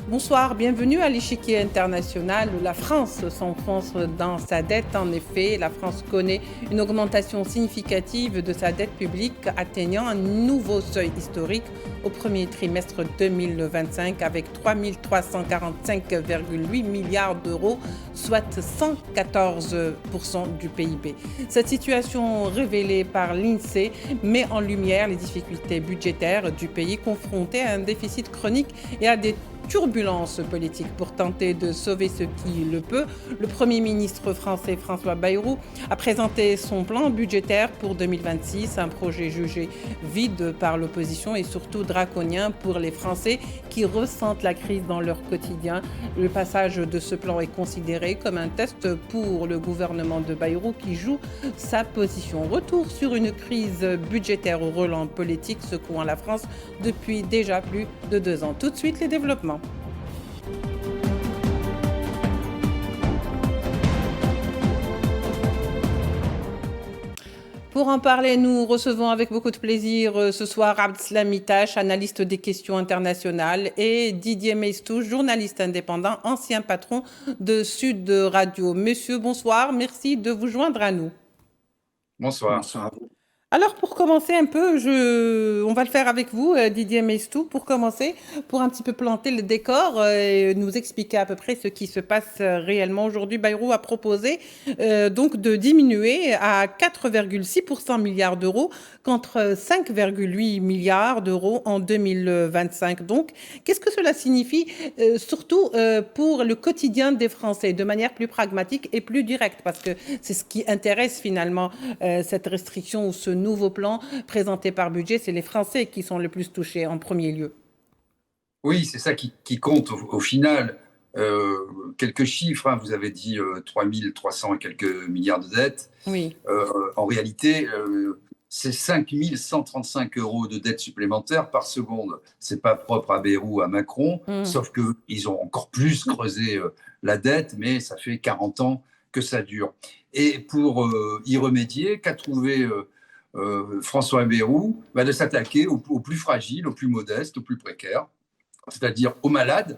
Bonsoir, bienvenue à l'échiquier international. La France s'enfonce dans sa dette. En effet, la France connaît une augmentation significative de sa dette publique, atteignant un nouveau seuil historique au premier trimestre 2025 avec 3 345,8 milliards d'euros, soit 114% du PIB. Cette situation révélée par l'INSEE met en lumière les difficultés budgétaires du pays confronté à un déficit chronique et à des turbulences politiques. Pour tenter de sauver ce qui le peut, le Premier ministre français François Bayrou a présenté son plan budgétaire pour 2026, un projet jugé vide par l'opposition et surtout draconien pour les Français qui ressentent la crise dans leur quotidien. Le passage de ce plan est considéré comme un test pour le gouvernement de Bayrou qui joue sa position. Retour sur une crise budgétaire au relent politique secouant la France depuis déjà plus de 2 ans. Tout de suite, les développements. Pour en parler, nous recevons avec beaucoup de plaisir ce soir Abdeslam Itache, analyste des questions internationales, et Didier Meistou, journaliste indépendant, ancien patron de Sud Radio. Messieurs, bonsoir, merci de vous joindre à nous. Bonsoir. Bonsoir à vous. Alors pour commencer un peu, on va le faire avec vous, Didier Meistou, pour commencer, pour un petit peu planter le décor et nous expliquer à peu près ce qui se passe réellement. Aujourd'hui, Bayrou a proposé donc de diminuer à 4,6% milliards d'euros contre 5,8 milliards d'euros en 2025. Donc, qu'est-ce que cela signifie surtout pour le quotidien des Français, de manière plus pragmatique et plus directe, parce que c'est ce qui intéresse finalement cette restriction ou ce nouveau plan présenté par budget, c'est les Français qui sont le plus touchés en premier lieu. Oui, c'est ça qui compte au final. Quelques chiffres, hein, vous avez dit 3 300 et quelques milliards de dettes. Oui. En réalité, c'est 5 135 euros de dettes supplémentaires par seconde. C'est pas propre à Bayrou, à Macron, sauf qu'ils ont encore plus creusé la dette, mais ça fait 40 ans que ça dure. Et pour y remédier, qu'a trouvé François Bayrou? De s'attaquer aux plus fragiles, aux plus modestes, aux plus précaires, c'est-à-dire aux malades.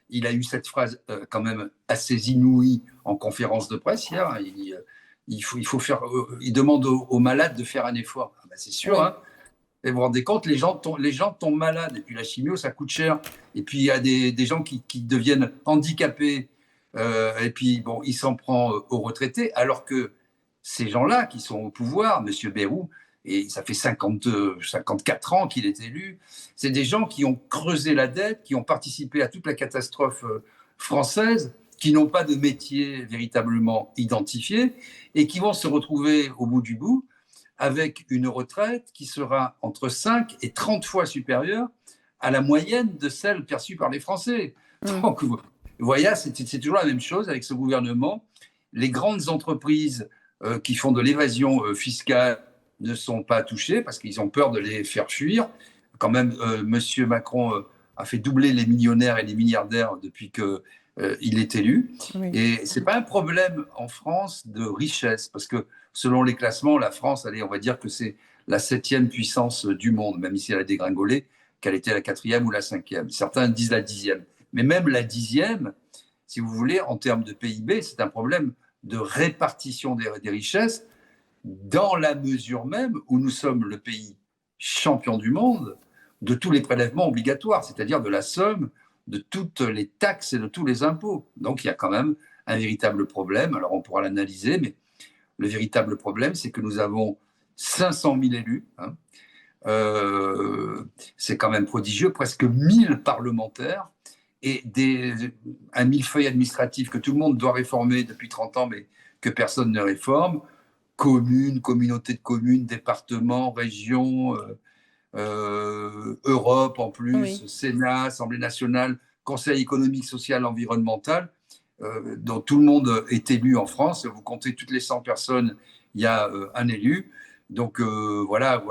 Il a eu cette phrase quand même assez inouïe en conférence de presse hier. Il demande aux malades de faire un effort. C'est sûr, oui. Hein. Et vous vous rendez compte, les gens tombent malades. Et puis la chimio, ça coûte cher. Et puis il y a des gens qui deviennent handicapés. Et puis bon, il s'en prend aux retraités, alors que ces gens-là qui sont au pouvoir, M. Bayrou, et ça fait 54 ans qu'il est élu, c'est des gens qui ont creusé la dette, qui ont participé à toute la catastrophe française, qui n'ont pas de métier véritablement identifié et qui vont se retrouver au bout du bout avec une retraite qui sera entre 5 et 30 fois supérieure à la moyenne de celle perçue par les Français. Donc, vous voyez, c'est toujours la même chose avec ce gouvernement. Les grandes entreprises qui font de l'évasion fiscale ne sont pas touchés parce qu'ils ont peur de les faire fuir. Quand même, M. Macron a fait doubler les millionnaires et les milliardaires depuis qu'il est élu. Oui. Et ce n'est pas un problème en France de richesse, parce que selon les classements, la France, allez, on va dire que c'est la 7e puissance du monde, même si elle a dégringolé, qu'elle était la 4e ou la 5e. Certains disent la 10e. Mais même la 10e, si vous voulez, en termes de PIB, c'est un problème de répartition des richesses, dans la mesure même où nous sommes le pays champion du monde de tous les prélèvements obligatoires, c'est-à-dire de la somme de toutes les taxes et de tous les impôts. Donc il y a quand même un véritable problème. Alors on pourra l'analyser, mais le véritable problème, c'est que nous avons 500 000 élus. Hein. C'est quand même prodigieux, presque 1000 parlementaires et un millefeuille administratif que tout le monde doit réformer depuis 30 ans, mais que personne ne réforme. Communes, communautés de communes, départements, régions, Europe en plus, oui. Sénat, Assemblée nationale, Conseil économique, social, environnemental, dont tout le monde est élu en France. Vous comptez toutes les 100 personnes, il y a un élu. Donc voilà.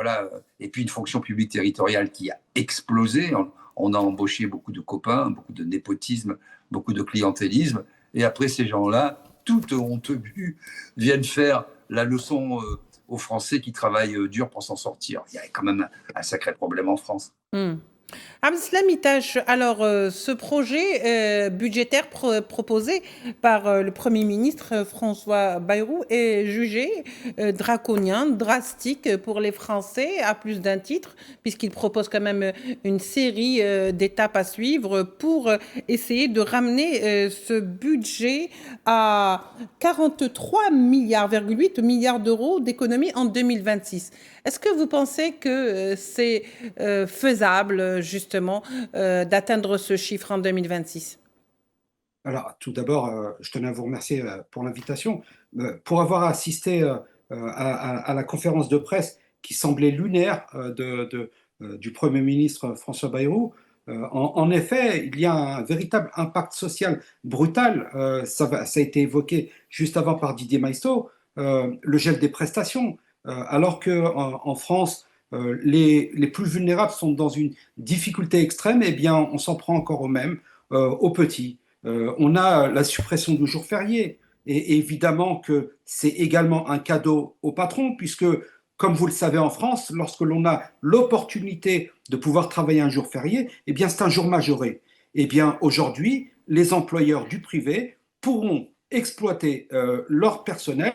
Et puis une fonction publique territoriale qui a explosé. On a embauché beaucoup de copains, beaucoup de népotisme, beaucoup de clientélisme. Et après, ces gens-là, tout honteux but, viennent faire la leçon aux Français qui travaillent dur pour s'en sortir. Il y a quand même un sacré problème en France. Abdeslam Itache, alors ce projet budgétaire proposé par le Premier ministre François Bayrou est jugé draconien, drastique pour les Français à plus d'un titre, puisqu'il propose quand même une série d'étapes à suivre pour essayer de ramener ce budget à 43,8 milliards d'euros d'économies en 2026. Est-ce que vous pensez que c'est faisable, justement, d'atteindre ce chiffre en 2026? Alors, tout d'abord, je tenais à vous remercier pour l'invitation. Pour avoir assisté à la conférence de presse qui semblait lunaire du Premier ministre François Bayrou, en effet, il y a un véritable impact social brutal. Ça a été évoqué juste avant par Didier Maistre, le gel des prestations. Alors qu'en France, les plus vulnérables sont dans une difficulté extrême, eh bien, on s'en prend encore aux mêmes, aux petits. On a la suppression du jour férié. Et évidemment que c'est également un cadeau au patron, puisque, comme vous le savez en France, lorsque l'on a l'opportunité de pouvoir travailler un jour férié, eh bien, c'est un jour majoré. Eh bien, aujourd'hui, les employeurs du privé pourront exploiter leur personnel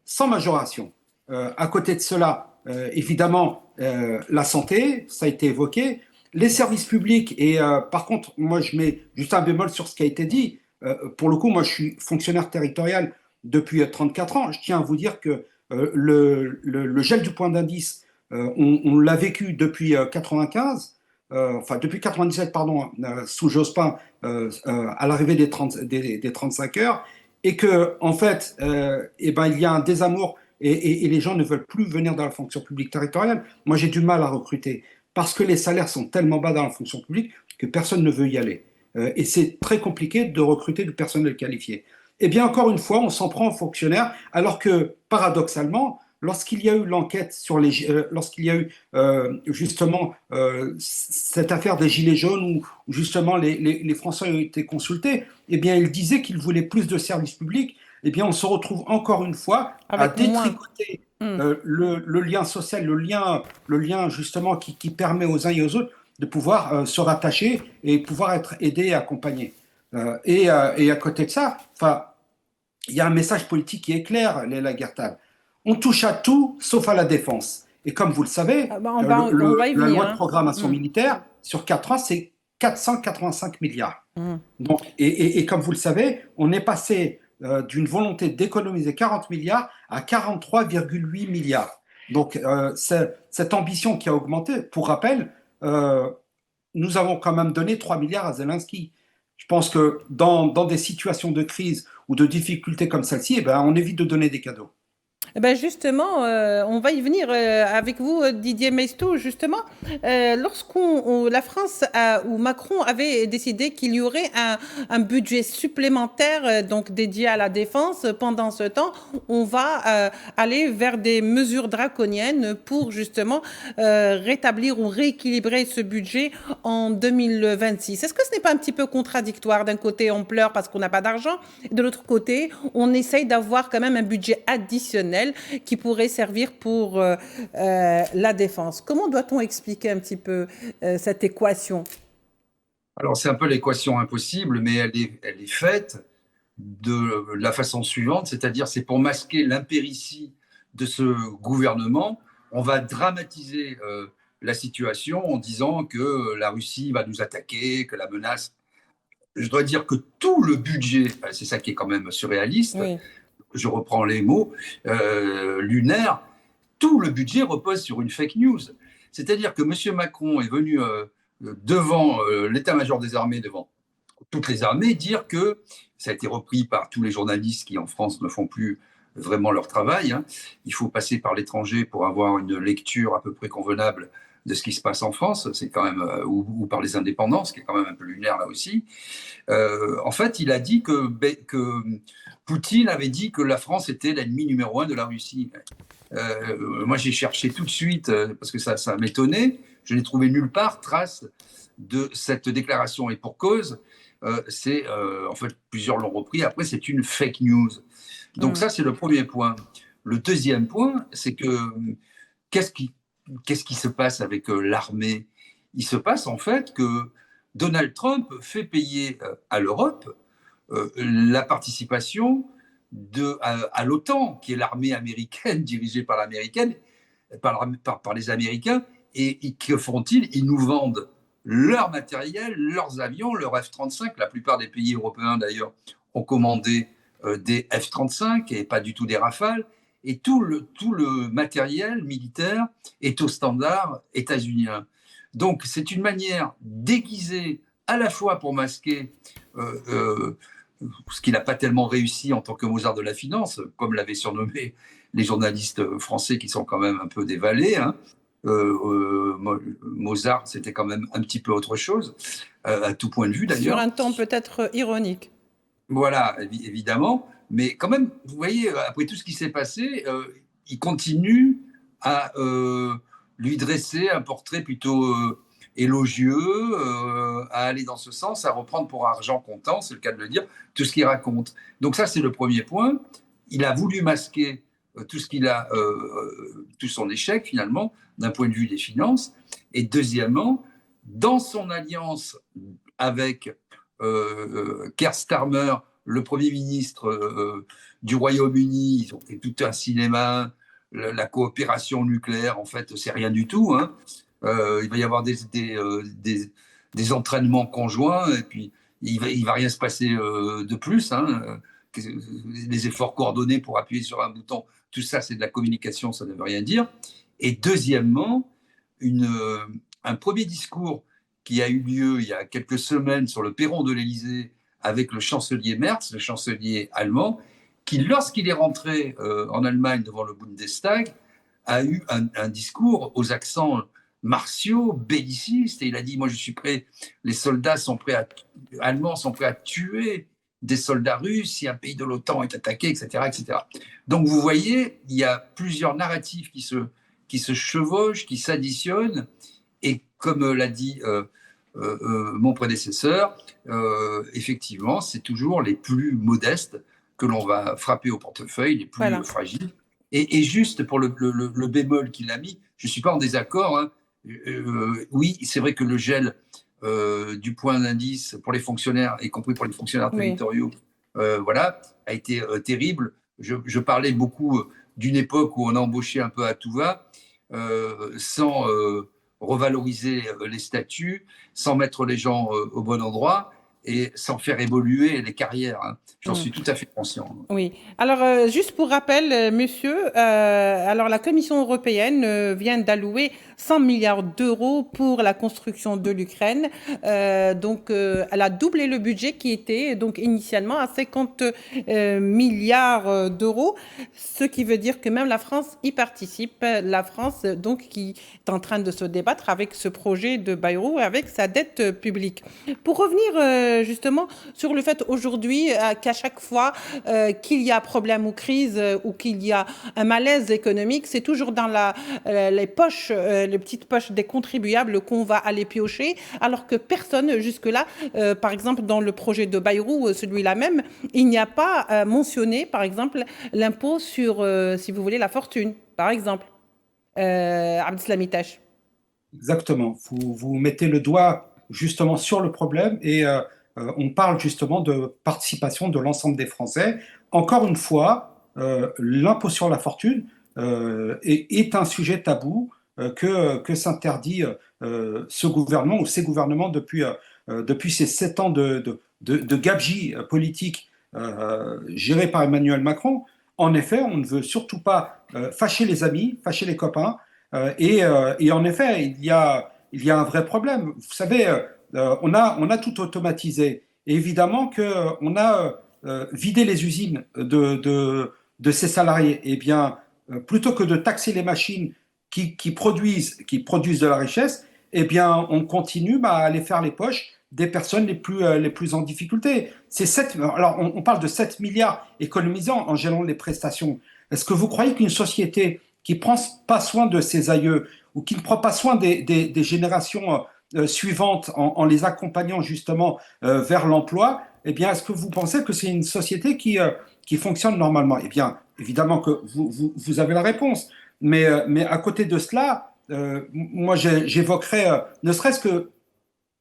sans majoration. À côté de cela, évidemment, la santé, ça a été évoqué, les services publics, et par contre, moi je mets juste un bémol sur ce qui a été dit. Pour le coup, moi je suis fonctionnaire territorial depuis 34 ans. Je tiens à vous dire que le gel du point d'indice, on l'a vécu depuis 95, enfin depuis 97, pardon, sous Jospin, à l'arrivée des 35 heures, et que en fait, eh ben, il y a un désamour et les gens ne veulent plus venir dans la fonction publique territoriale. Moi, j'ai du mal à recruter parce que les salaires sont tellement bas dans la fonction publique que personne ne veut y aller. Et c'est très compliqué de recruter du personnel qualifié. Eh bien, encore une fois, on s'en prend aux fonctionnaires, alors que, paradoxalement, lorsqu'il y a eu l'enquête lorsqu'il y a eu justement cette affaire des Gilets jaunes, où justement les Français ont été consultés, eh bien, ils disaient qu'ils voulaient plus de services publics. Eh bien, on se retrouve encore une fois à Avec moins. détricoter le lien social, le lien justement qui permet aux uns et aux autres de pouvoir se rattacher et pouvoir être aidés et accompagnés. Et à côté de ça, enfin, il y a un message politique qui est clair, Léla Guertal. On touche à tout sauf à la défense. Et comme vous le savez, Ah bah, on va y la venir, loi de hein. programmation militaire, sur 4 ans, c'est 485 milliards. Mm. Donc, et comme vous le savez, on est passé d'une volonté d'économiser 40 milliards à 43,8 milliards. Donc, cette ambition qui a augmenté, pour rappel, nous avons quand même donné 3 milliards à Zelensky. Je pense que dans des situations de crise ou de difficultés comme celle-ci, eh ben, on évite de donner des cadeaux. Eh ben justement, on va y venir avec vous, Didier Maistre. Justement, la France ou Macron avait décidé qu'il y aurait un budget supplémentaire donc dédié à la défense. Pendant ce temps, on va aller vers des mesures draconiennes pour justement rétablir ou rééquilibrer ce budget en 2026. Est-ce que ce n'est pas un petit peu contradictoire? D'un côté, on pleure parce qu'on n'a pas d'argent, et de l'autre côté, on essaye d'avoir quand même un budget additionnel qui pourrait servir pour la défense. Comment doit-on expliquer un petit peu cette équation? Alors, c'est un peu l'équation impossible, mais elle est faite de la façon suivante, c'est-à-dire c'est pour masquer l'impéritie de ce gouvernement, on va dramatiser la situation en disant que la Russie va nous attaquer, que la menace. Je dois dire que tout le budget, c'est ça qui est quand même surréaliste, Oui. je reprends les mots, lunaire, tout le budget repose sur une fake news. C'est-à-dire que M. Macron est venu devant l'état-major des armées, devant toutes les armées, dire que, ça a été repris par tous les journalistes qui en France ne font plus vraiment leur travail, hein, il faut passer par l'étranger pour avoir une lecture à peu près convenable de ce qui se passe en France, c'est quand même, ou par les indépendants, ce qui est quand même un peu lunaire là aussi. En fait, il a dit que Poutine avait dit que la France était l'ennemi numéro un de la Russie. Moi, j'ai cherché tout de suite, parce que ça m'étonnait, je n'ai trouvé nulle part trace de cette déclaration. Et pour cause, en fait, plusieurs l'ont repris, après, c'est une fake news. Donc ça, c'est le premier point. Le deuxième point, c'est que qu'est-ce qui se passe avec l'armée? il se passe en fait que Donald Trump fait payer à l'Europe la participation à l'OTAN, qui est l'armée américaine dirigée par les Américains. Et que font-ils? Ils nous vendent leur matériel, leurs avions, leurs F-35. La plupart des pays européens, d'ailleurs, ont commandé des F-35 et pas du tout des Rafales. Et tout le matériel militaire est au standard états-unien. Donc, c'est une manière déguisée à la fois pour masquer ce qu'il n'a pas tellement réussi en tant que Mozart de la finance, comme l'avaient surnommé les journalistes français qui sont quand même un peu dévalés. Hein. Mozart, c'était quand même un petit peu autre chose, à tout point de vue d'ailleurs. Sur un ton peut-être ironique. Voilà, évidemment. Mais quand même, vous voyez, après tout ce qui s'est passé, il continue à lui dresser un portrait plutôt élogieux, à aller dans ce sens, à reprendre pour argent comptant, c'est le cas de le dire, tout ce qu'il raconte. Donc ça, c'est le premier point. Il a voulu masquer tout ce qu'il a, tout son échec finalement, d'un point de vue des finances. Et deuxièmement, dans son alliance avec Keir Starmer, le Premier ministre du Royaume-Uni, ils ont fait tout un cinéma, la coopération nucléaire, en fait, c'est rien du tout. Hein. Il va y avoir des entraînements conjoints, et puis il va rien se passer de plus. Hein. Les efforts coordonnés pour appuyer sur un bouton, tout ça, c'est de la communication, ça ne veut rien dire. Et deuxièmement, un premier discours qui a eu lieu il y a quelques semaines sur le perron de l'Élysée avec le chancelier Merz, le chancelier allemand, qui, lorsqu'il est rentré en Allemagne devant le Bundestag, a eu un discours aux accents martiaux, bellicistes, et il a dit, moi je suis prêt, les soldats allemands sont prêts à tuer des soldats russes si un pays de l'OTAN est attaqué, etc., etc. Donc vous voyez, il y a plusieurs narratifs qui se chevauchent, qui s'additionnent, et comme l'a dit mon prédécesseur, effectivement, c'est toujours les plus modestes que l'on va frapper au portefeuille, les plus fragiles. Et juste pour le bémol qu'il a mis, je ne suis pas en désaccord. Hein. Oui, c'est vrai que le gel du point d'indice pour les fonctionnaires, y compris pour les fonctionnaires territoriaux, voilà, a été terrible. Je parlais beaucoup d'une époque où on a embauché un peu à tout va, sans revaloriser les statuts, sans mettre les gens au bon endroit et sans faire évoluer les carrières. Hein. J'en suis tout à fait conscient. Oui. Alors, juste pour rappel, monsieur, alors la Commission européenne vient d'allouer 100 milliards d'euros pour la construction de l'Ukraine. Donc, elle a doublé le budget qui était donc initialement à 50 milliards d'euros, ce qui veut dire que même la France y participe. La France, donc, qui est en train de se débattre avec ce projet de Bayrou, avec sa dette publique. Pour revenir justement sur le fait aujourd'hui qu'à chaque fois qu'il y a problème ou crise ou qu'il y a un malaise économique, c'est toujours dans les poches, les petites poches des contribuables qu'on va aller piocher, alors que personne jusque-là, par exemple dans le projet de Bayrou, celui-là même, il n'y a pas mentionné, par exemple, l'impôt sur, si vous voulez, la fortune, par exemple. Abdeslam Itache. Exactement. Vous mettez le doigt justement sur le problème et on parle justement de participation de l'ensemble des Français. Encore une fois, l'impôt sur la fortune est un sujet tabou que s'interdit ce gouvernement ou ces gouvernements depuis ces 7 ans de gabegie politique gérée par Emmanuel Macron. En effet, on ne veut surtout pas fâcher les amis, fâcher les copains. Et en effet, il y a un vrai problème. Vous savez, on a tout automatisé. Et évidemment qu'on a vidé les usines de ces salariés. Eh bien, plutôt que de taxer les machines qui produisent de la richesse, eh bien, on continue à aller faire les poches des personnes les plus en difficulté. Alors, on parle de 7 milliards économisants en gérant les prestations. Est-ce que vous croyez qu'une société qui ne prend pas soin de ses aïeux ou qui ne prend pas soin des générations suivantes en les accompagnant justement vers l'emploi, eh bien, est-ce que vous pensez que c'est une société qui fonctionne normalement? Eh bien, évidemment que vous avez la réponse. Mais à côté de cela, moi j'évoquerais, ne serait-ce que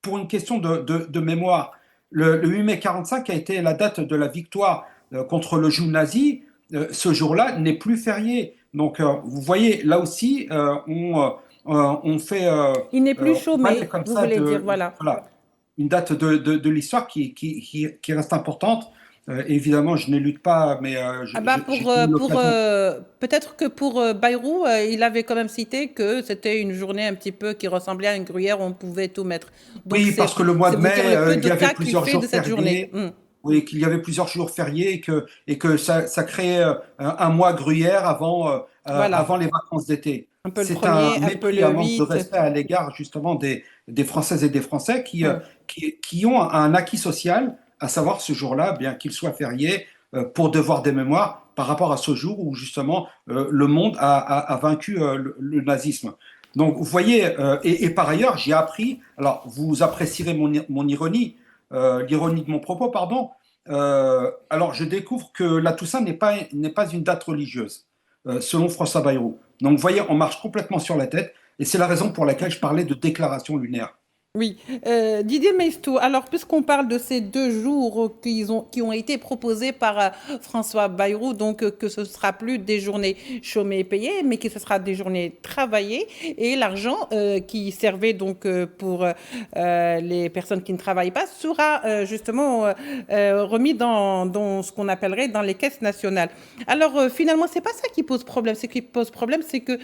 pour une question de mémoire, le 8 mai 45 a été la date de la victoire contre le joug nazi. Ce jour-là n'est plus férié. Donc, vous voyez, là aussi, on fait, Il n'est plus on parle chômé, comme vous ça voulez dire, voilà. voilà, une date de l'histoire qui reste importante. Évidemment, je n'élude pas, mais Ah bah j'ai eu l'occasion. peut-être que pour Bayrou, il avait quand même cité que c'était une journée un petit peu qui ressemblait à une gruyère où on pouvait tout mettre. Donc Oui, parce que le mois c'est de vous mai, dire le peu il de y avait cas qu'il plusieurs fait de jours cette journée. fériés. Oui, qu'il y avait plusieurs jours fériés et que ça créait un mois gruyère Voilà, avant les vacances d'été. un peu le C'est un premier, un peu mépris, le un manque de 8. respect à l'égard justement des Françaises et des Français qui ont un acquis social, à savoir ce jour-là, bien qu'il soit férié, pour devoir des mémoires par rapport à ce jour où justement le monde a vaincu le nazisme. Donc vous voyez, et par ailleurs, j'ai appris, alors vous apprécierez mon ironie, l'ironie de mon propos, pardon. Alors, je découvre que la Toussaint n'est pas une date religieuse, selon François Bayrou. Donc, vous voyez, on marche complètement sur la tête, et c'est la raison pour laquelle je parlais de déclaration lunaire. Oui, Didier Maistre, alors puisqu'on parle de ces 2 jours qui ont été proposés par François Bayrou, donc que ce ne sera plus des journées chômées et payées, mais que ce sera des journées travaillées, et l'argent qui servait donc pour les personnes qui ne travaillent pas sera justement remis dans ce qu'on appellerait dans les caisses nationales. Alors finalement, c'est pas ça qui pose problème. Ce qui pose problème, c'est que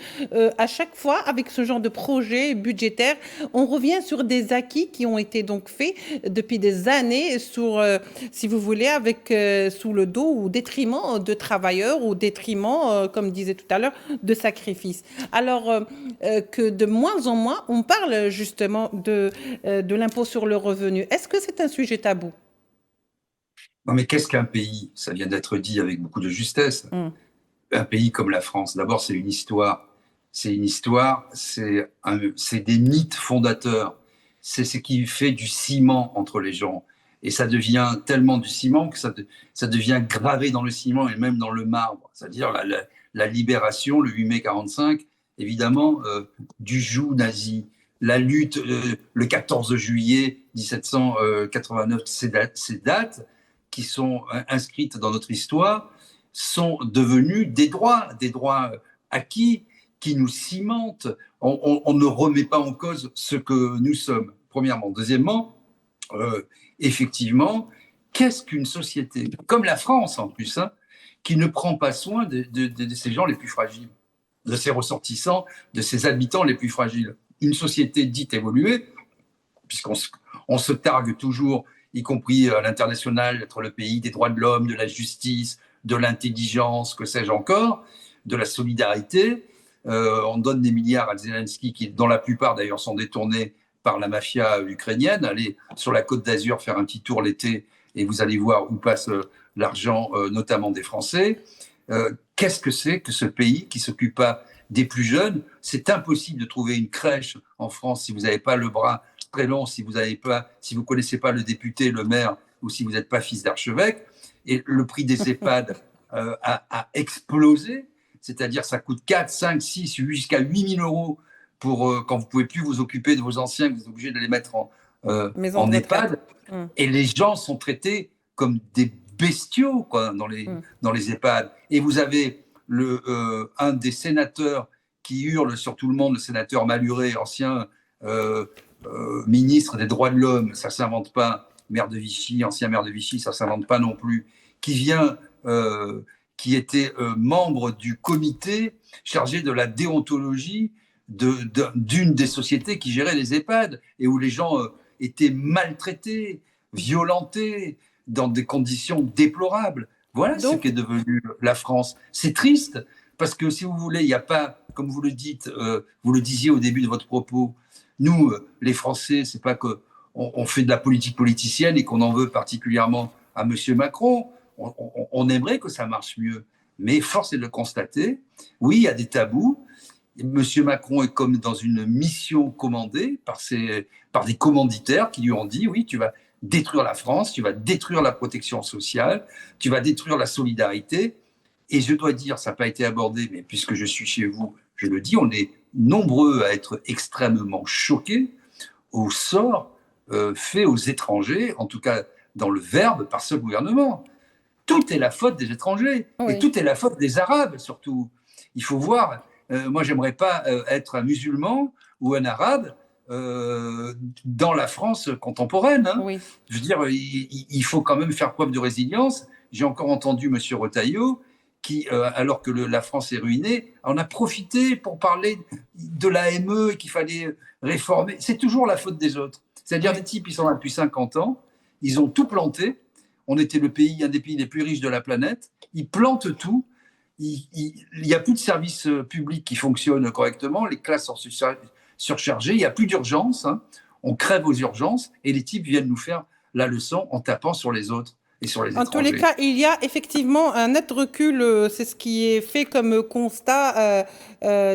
à chaque fois, avec ce genre de projet budgétaire, on revient sur des acquis qui ont été donc faits depuis des années sur, si vous voulez, avec sous le dos ou au détriment de travailleurs, au détriment, comme disait tout à l'heure, de sacrifices. Alors que de moins en moins, on parle justement de l'impôt sur le revenu. Est-ce que c'est un sujet tabou? Non, mais qu'est-ce qu'un pays? Ça vient d'être dit avec beaucoup de justesse. Hum. Un pays comme la France, d'abord, c'est une histoire. C'est une histoire, c'est des mythes fondateurs. C'est ce qui fait du ciment entre les gens. Et ça devient tellement du ciment que ça devient gravé dans le ciment et même dans le marbre. C'est-à-dire la libération, le 8 mai 45, évidemment, du joug nazi. La lutte, le 14 juillet 1789, ces dates qui sont inscrites dans notre histoire sont devenus des droits acquis qui nous cimentent. On ne remet pas en cause ce que nous sommes, premièrement. Deuxièmement, effectivement, qu'est-ce qu'une société, comme la France en plus, hein, qui ne prend pas soin de ces gens les plus fragiles, de ses ressortissants, de ses habitants les plus fragiles? Une société dite évoluée, puisqu'on se targue toujours, y compris à l'international, d'être le pays des droits de l'homme, de la justice, de l'intelligence, que sais-je encore, de la solidarité. On donne des milliards à Zelensky, dont la plupart d'ailleurs sont détournés par la mafia ukrainienne. Allez sur la Côte d'Azur faire un petit tour l'été et vous allez voir où passe l'argent, notamment des Français. Qu'est-ce que c'est que ce pays qui ne s'occupe pas des plus jeunes? C'est impossible de trouver une crèche en France si vous n'avez pas le bras très long, si vous ne connaissez pas le député, le maire, ou si vous n'êtes pas fils d'archevêque. Et le prix des EHPAD a explosé, c'est-à-dire ça coûte 4, 5, 6, jusqu'à 8 000 euros pour, quand vous ne pouvez plus vous occuper de vos anciens, que vous êtes obligé de les mettre Maison en de retraite. EHPAD. Et les gens sont traités comme des bestiaux quoi, dans les EHPAD. Et vous avez un des sénateurs qui hurle sur tout le monde, le sénateur Malhuret, ancien ministre des droits de l'homme, ça ne s'invente pas, maire de Vichy, ancien maire de Vichy, ça ne s'invente pas non plus, qui était membre du comité chargé de la déontologie d'une des sociétés qui gérait les EHPAD et où les gens étaient maltraités, violentés, dans des conditions déplorables. Voilà ce qu'est devenu la France. C'est triste parce que si vous voulez, il n'y a pas, comme vous le dites, vous le disiez au début de votre propos, nous, les Français, c'est pas qu'on fait de la politique politicienne et qu'on en veut particulièrement à M. Macron. On aimerait que ça marche mieux. Mais force est de le constater, oui, il y a des tabous. M. Macron est comme dans une mission commandée par des commanditaires qui lui ont dit, oui, tu vas détruire la France, tu vas détruire la protection sociale, tu vas détruire la solidarité. Et je dois dire, ça n'a pas été abordé, mais puisque je suis chez vous, je le dis, on est nombreux à être extrêmement choqués au sort fait aux étrangers, en tout cas dans le verbe, par ce gouvernement. Tout est la faute des étrangers, Oui. et tout est la faute des Arabes surtout. Il faut voir, moi j'aimerais pas être un musulman ou un Arabe dans la France contemporaine. Hein. Oui. Je veux dire, il faut quand même faire preuve de résilience. J'ai encore entendu M. Retailleau qui, alors que la France est ruinée, en a profité pour parler de l'AME et qu'il fallait réformer. C'est toujours la faute des autres. C'est-à-dire des types, ils sont là depuis 50 ans, ils ont tout planté. On était un des pays les plus riches de la planète. Ils plantent tout. Il n'y a plus de services publics qui fonctionnent correctement. Les classes sont surchargées. Il n'y a plus d'urgence. Hein. On crève aux urgences et les types viennent nous faire la leçon en tapant sur les autres et sur les étrangers. En tous les cas, il y a effectivement un net recul, c'est ce qui est fait comme constat,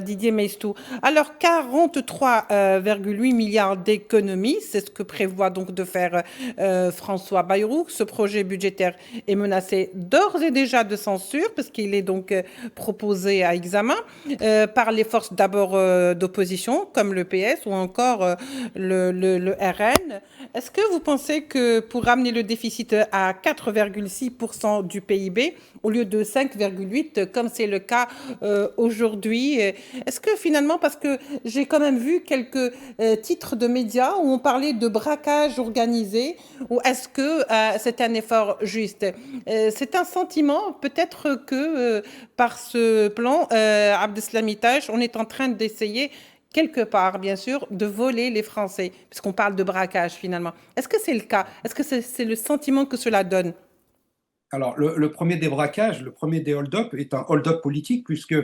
Didier Meistou. Alors, 43,8 milliards d'économies, c'est ce que prévoit donc de faire François Bayrou. Ce projet budgétaire est menacé d'ores et déjà de censure, parce qu'il est donc proposé à examen par les forces d'abord d'opposition, comme le PS ou encore le RN. Est-ce que vous pensez que pour ramener le déficit à 4,6% du PIB au lieu de 5,8% comme c'est le cas aujourd'hui, est-ce que finalement, parce que j'ai quand même vu quelques titres de médias où on parlait de braquage organisé, ou est-ce que c'est un effort juste? C'est un sentiment peut-être que par ce plan Abdeslam Taj, on est en train d'essayer quelque part, bien sûr, de voler les Français, puisqu'on parle de braquage finalement. Est-ce que c'est le cas? Est-ce que c'est le sentiment que cela donne? Alors, le premier des braquages, le premier des hold-up est un hold-up politique, puisque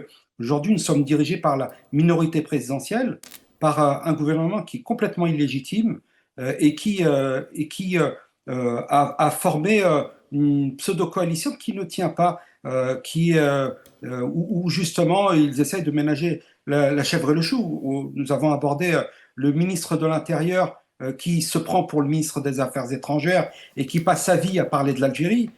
aujourd'hui, nous sommes dirigés par la minorité présidentielle, par un gouvernement qui est complètement illégitime et qui a formé une pseudo-coalition qui ne tient pas, où justement ils essayent de ménager la chèvre et le chou. Où nous avons abordé le ministre de l'Intérieur qui se prend pour le ministre des Affaires étrangères et qui passe sa vie à parler de l'Algérie,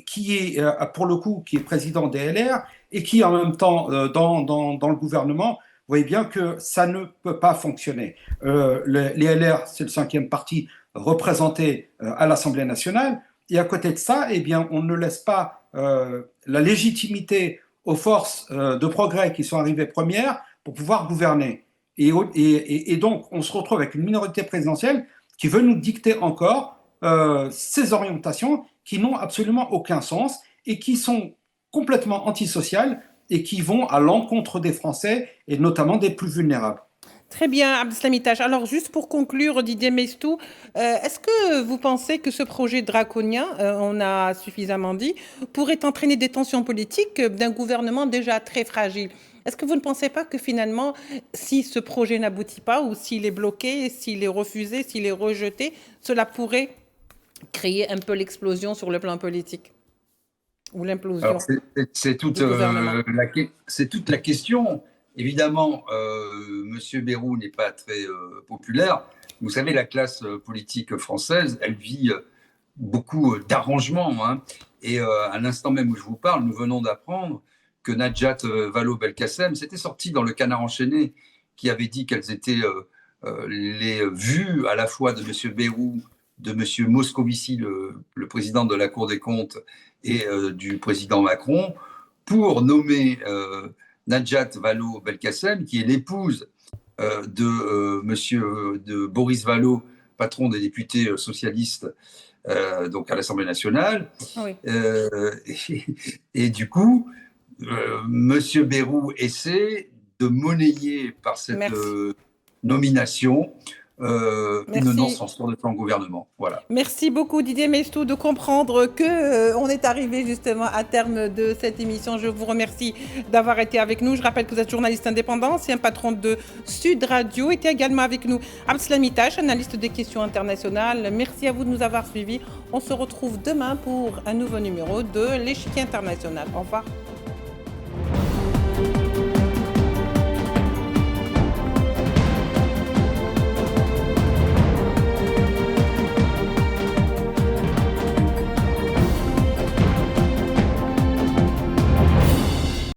qui est pour le coup qui est président des LR et qui en même temps dans le gouvernement. Vous voyez bien que ça ne peut pas fonctionner. Les LR, c'est le 5e parti représenté à l'Assemblée nationale. Et à côté de ça, eh bien, on ne laisse pas la légitimité aux forces de progrès qui sont arrivées premières pour pouvoir gouverner. Et donc, on se retrouve avec une minorité présidentielle qui veut nous dicter encore ces orientations qui n'ont absolument aucun sens et qui sont complètement antisociales et qui vont à l'encontre des Français et notamment des plus vulnérables. Très bien, Abdeslam Taj. Alors, juste pour conclure, Didier Meistou, est-ce que vous pensez que ce projet draconien, on a suffisamment dit, pourrait entraîner des tensions politiques d'un gouvernement déjà très fragile? Est-ce que vous ne pensez pas que finalement, si ce projet n'aboutit pas, ou s'il est bloqué, s'il est refusé, s'il est rejeté, cela pourrait créer un peu l'explosion sur le plan politique? Ou l'implosion? C'est toute la question. Évidemment, M. Bayrou n'est pas très populaire. Vous savez, la classe politique française, elle vit beaucoup d'arrangements. Hein. Et à l'instant même où je vous parle, nous venons d'apprendre que Najat Vallaud-Belkacem s'était sortie dans le Canard enchaîné, qui avait dit qu'elles étaient les vues à la fois de M. Bayrou, de M. Moscovici, le président de la Cour des comptes, et du président Macron, pour nommer Najat Vallaud-Belkacem, qui est l'épouse de Boris Vallaud, patron des députés socialistes donc à l'Assemblée nationale. Oui. Et du coup, M. Bayrou essaie de monnayer par cette nomination une non-censure de son gouvernement. Voilà. Merci beaucoup Didier Meistou de comprendre qu'on est arrivé justement à terme de cette émission. Je vous remercie d'avoir été avec nous. Je rappelle que vous êtes journaliste indépendant, ancien patron de Sud Radio, était également avec nous Abdeslam Taj, analyste des questions internationales. Merci à vous de nous avoir suivis. On se retrouve demain pour un nouveau numéro de l'Échiquier international. Au revoir.